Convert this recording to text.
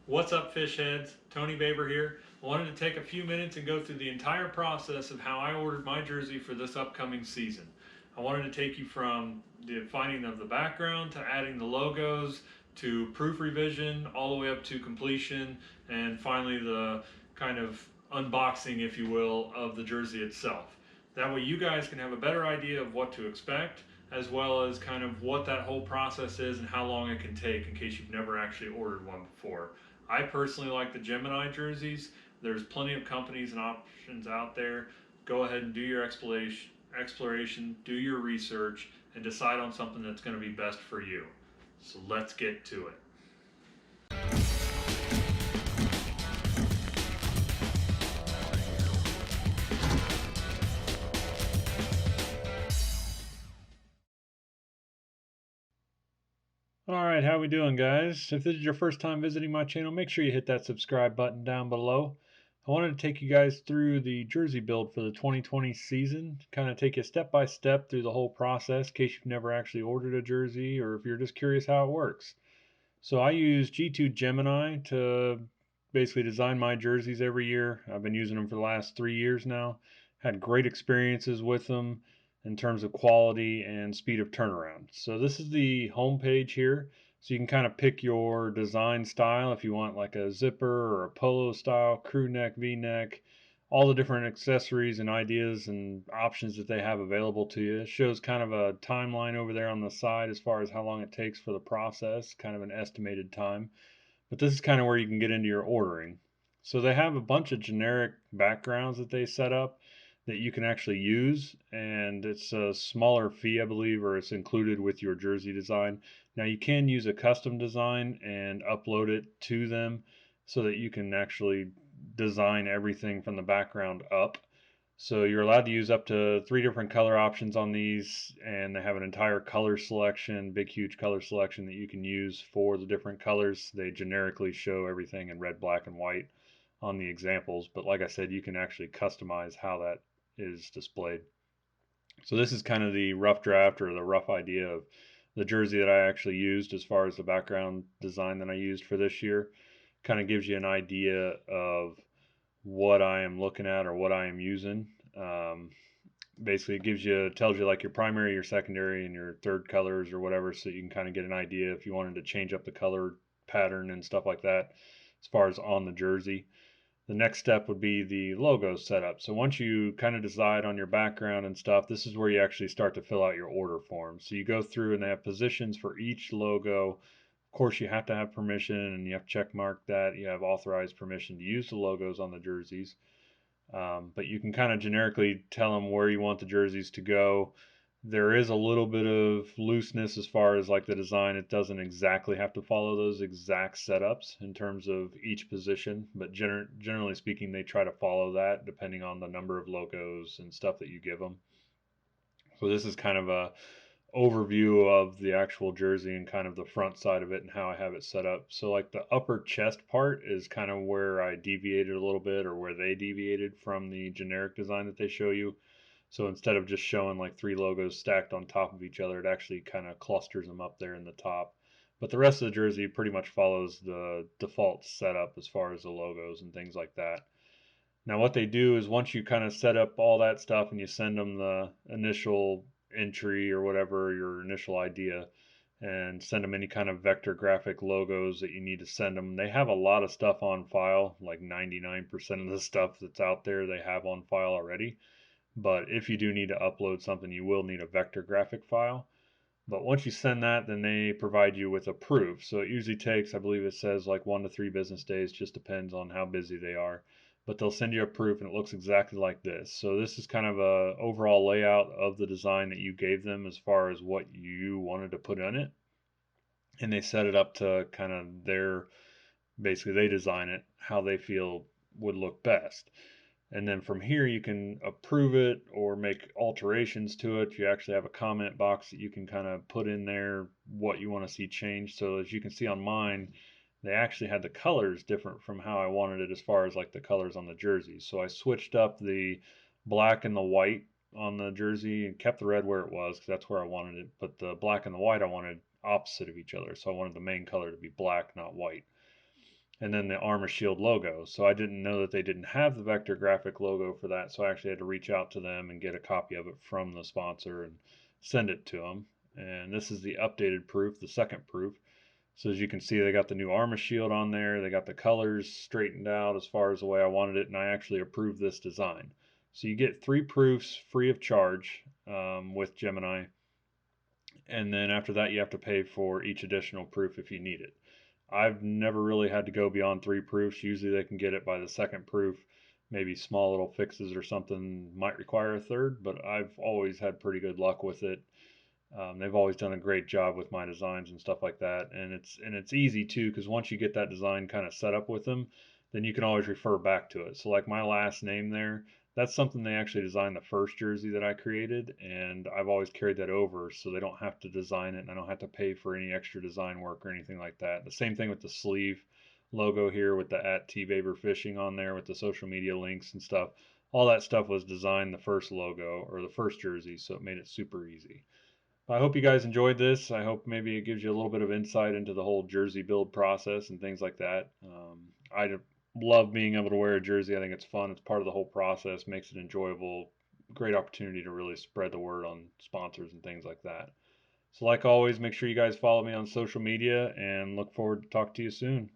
What's up, fish heads? Tony Baber here. I wanted to take a few minutes and go through the entire process of how I ordered my jersey for this upcoming season. I wanted to take you from the finding of the background to adding the logos to proof revision, all the way up to completion, and finally the kind of unboxing, if you will, of the jersey itself. That way, you guys can have a better idea of what to expect, as well as kind of what that whole process is and how long it can take in case you've never actually ordered one before. I personally like the Gemini jerseys. There's plenty of companies and options out there. Go ahead and do your exploration, do your research, and decide on something that's going to be best for you. So let's get to it. All right, how we doing, guys? If this is your first time visiting my channel, make sure you hit that subscribe button down below. I wanted to take you guys through the jersey build for the 2020 season, kind of take you step by step through the whole process in case you've never actually ordered a jersey or if you're just curious how it works. So I use G2 Gemini to basically design my jerseys every year. I've been using them for the last 3 years now. Had great experiences with them in terms of quality and speed of turnaround. So this is the home page here. So you can kind of pick your design style if you want like a zipper or a polo style, crew neck, V-neck, all the different accessories and ideas and options that they have available to you. It shows kind of a timeline over there on the side as far as how long it takes for the process, kind of an estimated time. But this is kind of where you can get into your ordering. So they have a bunch of generic backgrounds that they set up that you can actually use, and it's a smaller fee, I believe, or it's included with your jersey design. Now you can use a custom design and upload it to them so that you can actually design everything from the background up. So you're allowed to use up to 3 different color options on these, and they have an entire color selection, big, huge color selection that you can use for the different colors. They generically show everything in red, black, and white on the examples, but like I said, you can actually customize how that is displayed. So this is kind of the rough draft or the rough idea of the jersey that I actually used as far as the background design that I used for this year. Kind of gives you an idea of what I am looking at or what I am using. Basically, it tells you like your primary, your secondary, and your third colors or whatever, so you can kind of get an idea if you wanted to change up the color pattern and stuff like that as far as on the jersey. The next step would be the logo setup. So once you kind of decide on your background and stuff, this is where you actually start to fill out your order form. So you go through and they have positions for each logo. Of course, you have to have permission and you have to check mark that you have authorized permission to use the logos on the jerseys. But you can kind of generically tell them where you want the jerseys to go. There is a little bit of looseness as far as like the design. It doesn't exactly have to follow those exact setups in terms of each position, but generally speaking, they try to follow that depending on the number of logos and stuff that you give them. So this is kind of a overview of the actual jersey and kind of the front side of it and how I have it set up. So like the upper chest part is kind of where I deviated a little bit or where they deviated from the generic design that they show you. So instead of just showing like 3 logos stacked on top of each other, it actually kind of clusters them up there in the top. But the rest of the jersey pretty much follows the default setup as far as the logos and things like that. Now, what they do is once you kind of set up all that stuff and you send them the initial entry or whatever, your initial idea, and send them any kind of vector graphic logos that you need to send them. They have a lot of stuff on file, like 99% of the stuff that's out there they have on file already. But if you do need to upload something, you will need a vector graphic file. But once you send that, then they provide you with a proof. So it usually takes, I believe it says like 1 to 3 business days, just depends on how busy they are. But they'll send you a proof and it looks exactly like this. So this is kind of a overall layout of the design that you gave them as far as what you wanted to put in it. And they set it up to kind of basically they design it how they feel would look best. And then from here, you can approve it or make alterations to it. You actually have a comment box that you can kind of put in there what you want to see changed. So as you can see on mine, they actually had the colors different from how I wanted it as far as like the colors on the jerseys. So I switched up the black and the white on the jersey and kept the red where it was because that's where I wanted it. But the black and the white I wanted opposite of each other. So I wanted the main color to be black, not white. and then the Armor Shield logo. So I didn't know that they didn't have the Vector Graphic logo for that, so I actually had to reach out to them and get a copy of it from the sponsor and send it to them. And this is the updated proof, the second proof. So as you can see, they got the new Armor Shield on there. They got the colors straightened out as far as the way I wanted it, and I actually approved this design. So you get 3 proofs free of charge with Gemini, and then after that you have to pay for each additional proof if you need it. I've never really had to go beyond 3 proofs. Usually they can get it by the second proof. Maybe small little fixes or something might require a third, but I've always had pretty good luck with it. They've always done a great job with my designs and stuff like that, and it's easy too because once you get that design kind of set up with them, then you can always refer back to it. So like my last name there, that's something they actually designed the first jersey that I created, and I've always carried that over so they don't have to design it and I don't have to pay for any extra design work or anything like that. The same thing with the sleeve logo here with the at @tvaber fishing on there with the social media links and stuff. All that stuff was designed the first logo or the first jersey, so it made it super easy. I hope you guys enjoyed this. I hope maybe it gives you a little bit of insight into the whole jersey build process and things like that. I love being able to wear a jersey. I think it's fun. It's part of the whole process, makes it enjoyable. Great opportunity to really spread the word on sponsors and things like that. So, like always, make sure you guys follow me on social media and look forward to talking to you soon.